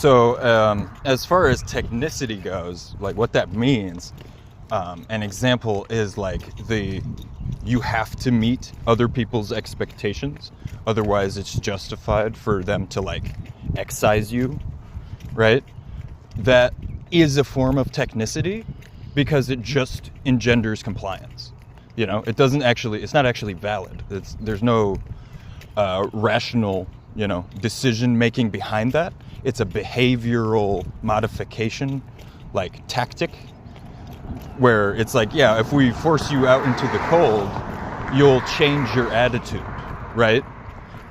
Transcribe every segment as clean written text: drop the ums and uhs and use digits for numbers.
So as far as technicity goes, like what that means, an example is like you have to meet other people's expectations, otherwise it's justified for them to like excise you, right? That is a form of technicity because it just engenders compliance. You know, it's not actually valid. There's no rational, decision making behind that. It's a behavioral modification, like tactic, where it's like, yeah, if we force you out into the cold, you'll change your attitude, right?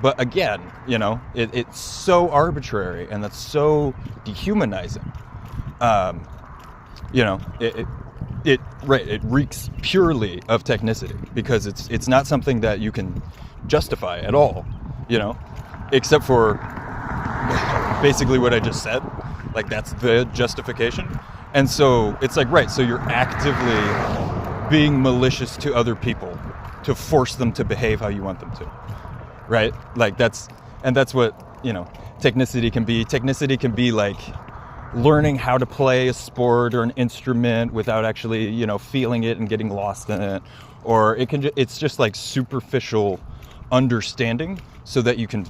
But again, it's so arbitrary and that's so dehumanizing. It reeks purely of technicity because it's not something that you can justify at all, except for basically what I just said. Like that's the justification. And so it's like, right, so you're actively being malicious to other people to force them to behave how you want them to, right? Like that's what, technicity can be. Technicity can be like learning how to play a sport or an instrument without actually, feeling it and getting lost in it. Or it's just like superficial understanding so that you can,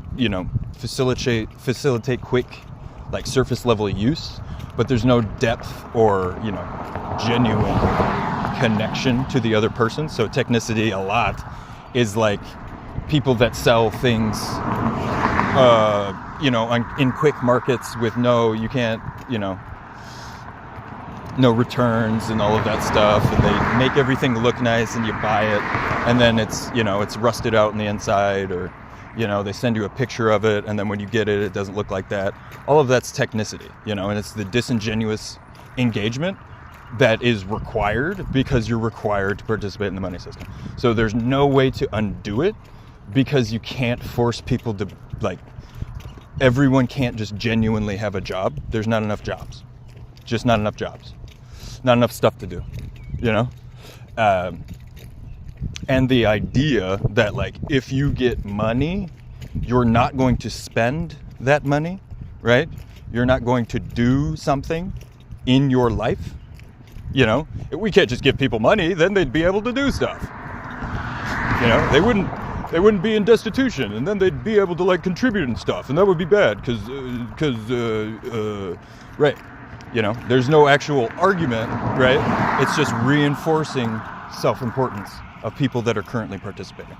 facilitate quick, like surface level use, but there's no depth or, genuine connection to the other person. So technicity a lot is like people that sell things, in quick markets with no returns and all of that stuff, and they make everything look nice and you buy it and then it's rusted out on the inside, or they send you a picture of it and then when you get it, it doesn't look like that. All of that's technicity, and it's the disingenuous engagement that is required because you're required to participate in the money system. So there's no way to undo it because you can't force people to, like, everyone can't just genuinely have a job. There's not enough jobs. Just not enough jobs. Not enough stuff to do, and the idea that, like, if you get money, you're not going to spend that money, right? You're not going to do something in your life. We can't just give people money, then they'd be able to do stuff. They wouldn't be in destitution, and then they'd be able to, like, contribute and stuff, and that would be bad because right. There's no actual argument, right? It's just reinforcing self-importance of people that are currently participating.